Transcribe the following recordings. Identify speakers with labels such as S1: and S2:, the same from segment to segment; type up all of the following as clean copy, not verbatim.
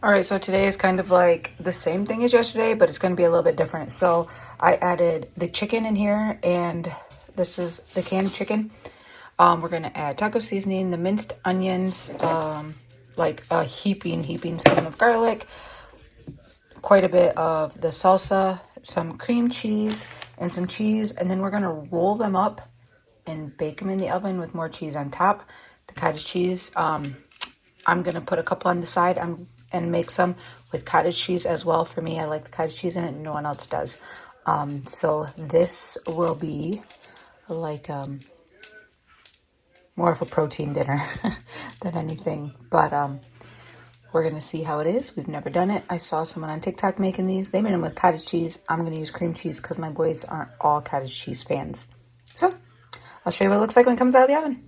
S1: All right, so today is kind of like the same thing as yesterday, but it's going to be a little bit different. So I added the chicken in here, and this is the canned chicken. We're going to add taco seasoning, the minced onions, like a heaping spoon of garlic, quite a bit of the salsa, some cream cheese, and some cheese. And then we're going to roll them up and bake them in the oven with more cheese on top. The cottage cheese, I'm going to put a couple on the side and make some with cottage cheese as well. For me, I like the cottage cheese in it, and no one else does. So this will be like more of a protein dinner than anything. But we're going to see how it is. We've never done it. I saw someone on TikTok making these. They made them with cottage cheese. I'm going to use cream cheese because my boys aren't all cottage cheese fans. So I'll show you what it looks like when it comes out of the oven.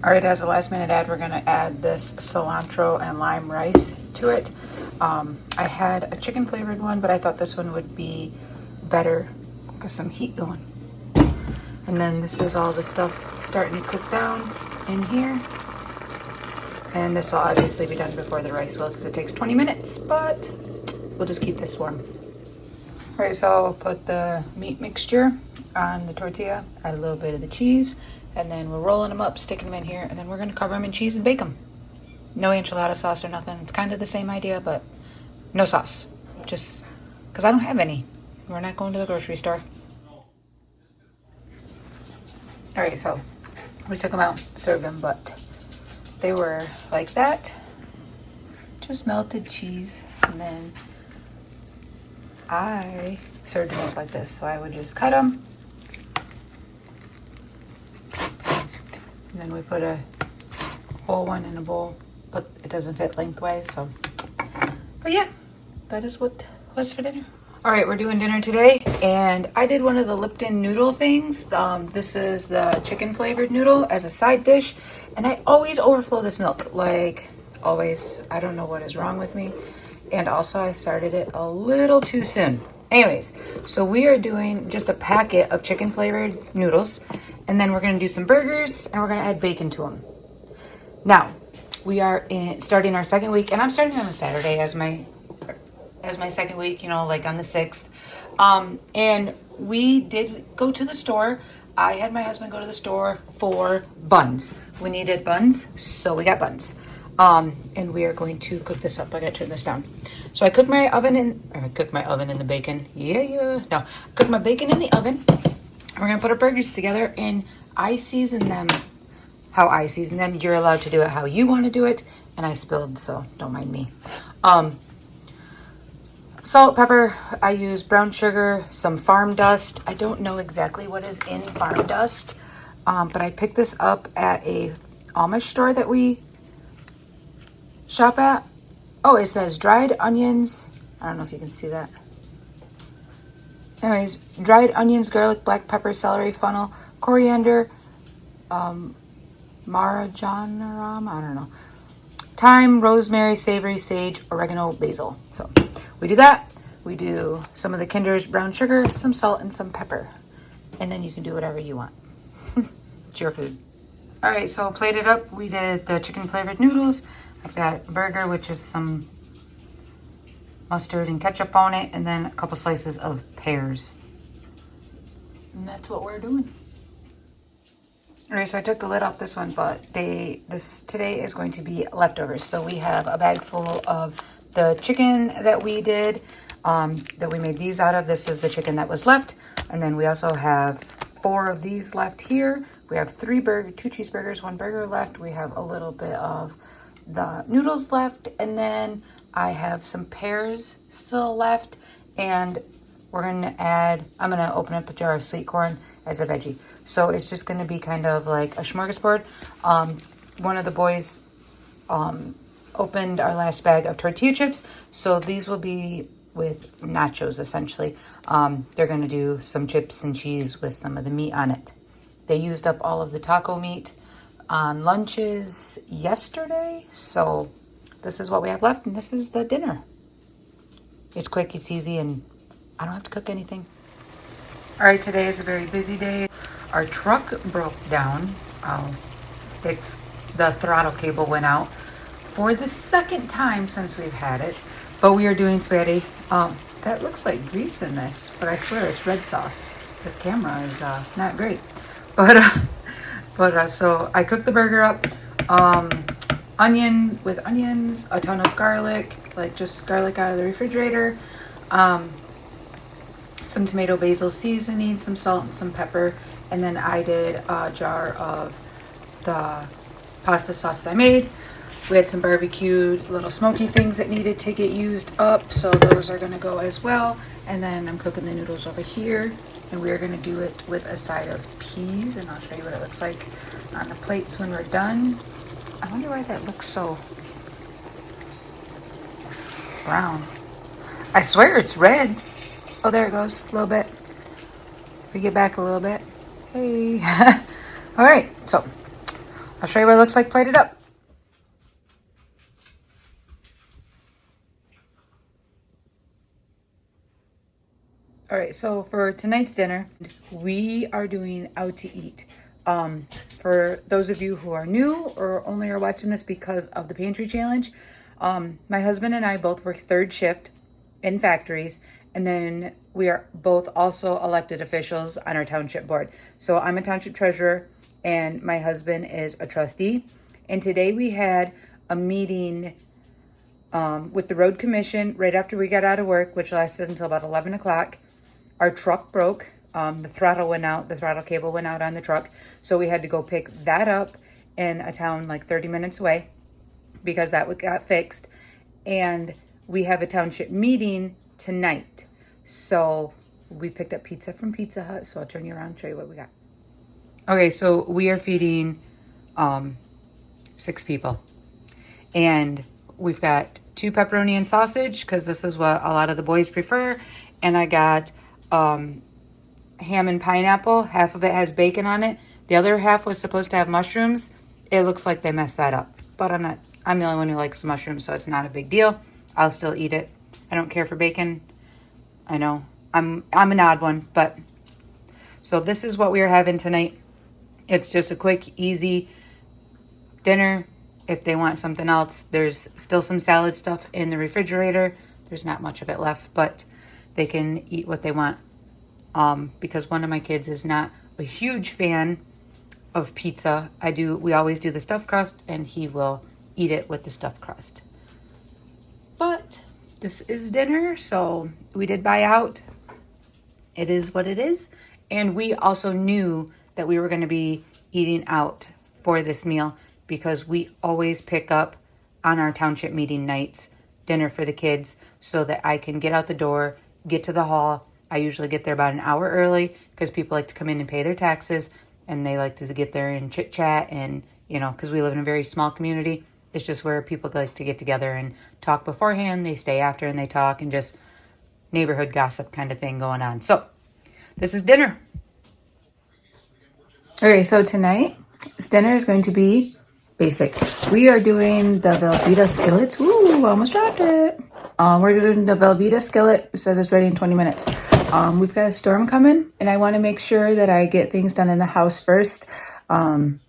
S1: All right, as a last minute add, we're going to add this cilantro and lime rice to it. I had a chicken flavored one, but I thought this one would be better. Got some heat going. And then this is all the stuff starting to cook down in here. And this will obviously be done before the rice will because it takes 20 minutes, but we'll just keep this warm. All right, so I'll put the meat mixture on the tortilla, add a little bit of the cheese, and then we're rolling them up, sticking them in here, and then we're going to cover them in cheese and bake them. No enchilada sauce or nothing. It's kind of the same idea, but no sauce. Just because I don't have any. We're not going to the grocery store. All right, so we took them out, served them, but they were like that. Just melted cheese, and then I served them up like this. So I would just cut them. And then we put a whole one in a bowl, but it doesn't fit lengthwise, so. But yeah, that is what was for dinner. All right, we're doing dinner today, and I did one of the Lipton noodle things. This is the chicken flavored noodle as a side dish, and I always overflow this milk, like always. I don't know what is wrong with me. And also I started it a little too soon. Anyways, so we are doing just a packet of chicken flavored noodles, and then we're going to do some burgers, and we're going to add bacon to them. Now, we are starting our second week, and I'm starting on a Saturday as my second week, like on the 6th. And we did go to the store. I had my husband go to the store for buns. We needed buns, so we got buns. And we are going to cook this up. I gotta turn this down. So I cooked my oven in the bacon. No, I cooked my bacon in the oven. We're gonna put our burgers together, and I season them how I season them. You're allowed to do it how you want to do it. And I spilled, so don't mind me. Salt, pepper. I use brown sugar, some farm dust. I don't know exactly what is in farm dust, but I picked this up at a Amish store that we shop at. Oh, it says dried onions. I don't know if you can see that. Anyways, dried onions, garlic, black pepper, celery, fennel, coriander, marjoram, I don't know. Thyme, rosemary, savory, sage, oregano, basil. So we do that. We do some of the Kinder's brown sugar, some salt, and some pepper. And then you can do whatever you want. It's your food. All right, so plated up, we did the chicken flavored noodles. I've got a burger, which is some mustard and ketchup on it, and then a couple slices of pears. And that's what we're doing. All right, so I took the lid off this one, but today is going to be leftovers. So we have a bag full of the chicken that we did, that we made these out of. This is the chicken that was left. And then we also have 4 of these left here. We have 2 cheeseburgers, 1 burger left. We have a little bit of the noodles left, and then I have some pears still left, and I'm gonna open up a jar of sweet corn as a veggie. So it's just gonna be kind of like a smorgasbord. One of the boys opened our last bag of tortilla chips, so these will be with nachos essentially. They're gonna do some chips and cheese with some of the meat on it. They used up all of the taco meat on lunches yesterday, so this is what we have left, and this is the dinner. It's quick, it's easy, and I don't have to cook anything. All right, today is a very busy day. Our truck broke down. The throttle cable went out for the second time since we've had it. But we are doing spaghetti. That looks like grease in this, but I swear it's red sauce. This camera is not great. But so I cooked the burger up. Onion with onions, a ton of garlic, like just garlic out of the refrigerator. Some tomato basil seasoning, some salt and some pepper. And then I did a jar of the pasta sauce that I made. We had some barbecued little smoky things that needed to get used up, so those are going to go as well. And then I'm cooking the noodles over here, and we are going to do it with a side of peas, and I'll show you what it looks like on the plates when we're done. I wonder why that looks so brown. I swear it's red. Oh, there it goes, a little bit. We get back a little bit. Hey. All right, so I'll show you what it looks like plated up. All right, so for tonight's dinner, we are doing out to eat. For those of you who are new or only are watching this because of the pantry challenge, my husband and I both work third shift in factories, and then we are both also elected officials on our township board. So I'm a township treasurer and my husband is a trustee. And today we had a meeting with the road commission right after we got out of work, which lasted until about 11 o'clock. Our truck broke. The throttle went out. The throttle cable went out on the truck. So we had to go pick that up in a town like 30 minutes away because that got fixed. And we have a township meeting tonight. So we picked up pizza from Pizza Hut. So I'll turn you around and show you what we got. Okay, so we are feeding 6 people. And we've got 2 pepperoni and sausage because this is what a lot of the boys prefer. And I got ham and pineapple. Half of it has bacon on it. The other half was supposed to have mushrooms. It looks like they messed that up. But I'm the only one who likes mushrooms, so it's not a big deal. I'll still eat it. I don't care for bacon. I know. I'm an odd one, but so this is what we are having tonight. It's just a quick, easy dinner. If they want something else, there's still some salad stuff in the refrigerator. There's not much of it left, but they can eat what they want. Because one of my kids is not a huge fan of pizza. We always do the stuffed crust, and he will eat it with the stuffed crust. But this is dinner, so we did buy out. It is what it is. And we also knew that we were going to be eating out for this meal because we always pick up on our township meeting nights dinner for the kids so that I can get out the door, get to the hall. I usually get there about an hour early because people like to come in and pay their taxes, and they like to get there and chit chat, and because we live in a very small community, it's just where people like to get together and talk beforehand. They stay after and they talk, and just neighborhood gossip kind of thing going on. So this is dinner. Okay, so tonight's dinner is going to be basic. We are doing the Velveeta skillets. Ooh, almost dropped it. We're doing the Velveeta skillet. It says it's ready in 20 minutes. We've got a storm coming, and I want to make sure that I get things done in the house first. I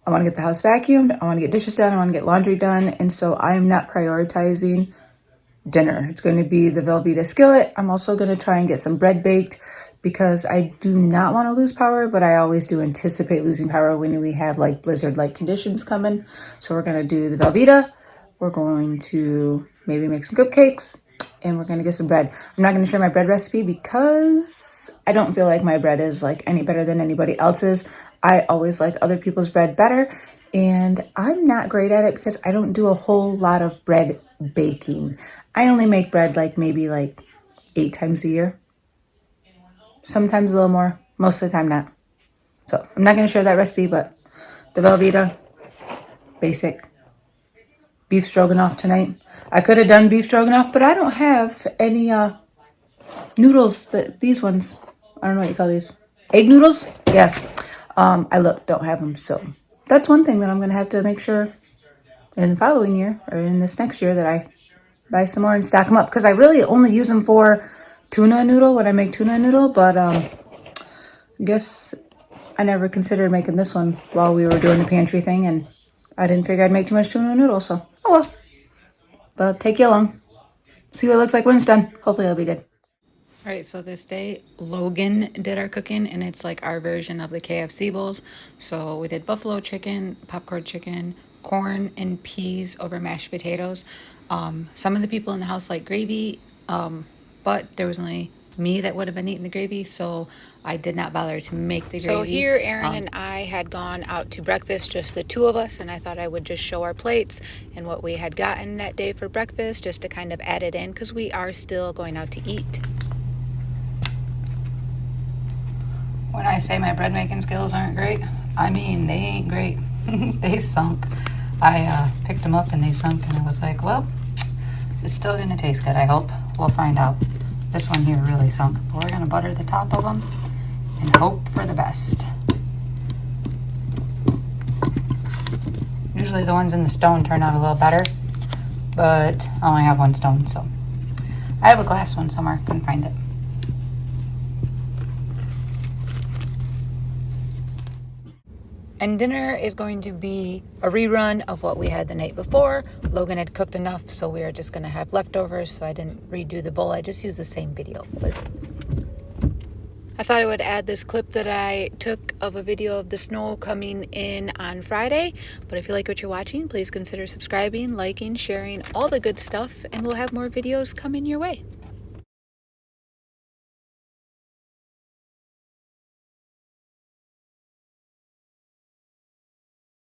S1: want to get the house vacuumed. I want to get dishes done. I want to get laundry done. And so I'm not prioritizing dinner. It's going to be the Velveeta skillet. I'm also going to try and get some bread baked because I do not want to lose power, but I always do anticipate losing power when we have like blizzard-like conditions coming. So we're going to do the Velveeta. We're going to maybe make some cupcakes, and we're going to get some bread. I'm not going to share my bread recipe because I don't feel like my bread is like any better than anybody else's. I always like other people's bread better, and I'm not great at it because I don't do a whole lot of bread baking. I only make bread maybe 8 times a year. Sometimes a little more, most of the time not. So I'm not going to share that recipe, but the Velveeta, basic. Beef stroganoff tonight. I could have done beef stroganoff, but I don't have any noodles. These ones, I don't know what you call these. Egg noodles? Yeah. I don't have them. So that's one thing that I'm going to have to make sure in the following year or in this next year that I buy some more and stack them up. Because I really only use them for tuna noodle when I make tuna noodle. But I guess I never considered making this one while we were doing the pantry thing. And I didn't figure I'd make too much tuna noodle. So, oh well. but take you along. See what it looks like when it's done. Hopefully it'll be good. All right, so this day Logan did our cooking, and it's like our version of the KFC bowls. So we did buffalo chicken, popcorn chicken, corn and peas over mashed potatoes. Some of the people in the house like gravy, but there was only me that would have been eating the gravy, so I did not bother to make the gravy. So here Aaron and I had gone out to breakfast, just the two of us, and I thought I would just show our plates and what we had gotten that day for breakfast, just to kind of add it in because we are still going out to eat. When I say my bread making skills aren't great, I mean they ain't great. They sunk. I picked them up and they sunk, and I was like, well, it's still gonna taste good, I hope. We'll find out. This one here really sunk, but we're gonna butter the top of them and hope for the best. Usually the ones in the stone turn out a little better, but I only have one stone, so. I have a glass one somewhere, couldn't find it. And dinner is going to be a rerun of what we had the night before. Logan had cooked enough, so we are just going to have leftovers, so I didn't redo the bowl. I just used the same video. But I thought I would add this clip that I took of a video of the snow coming in on Friday. But if you like what you're watching, please consider subscribing, liking, sharing, all the good stuff, and we'll have more videos coming your way.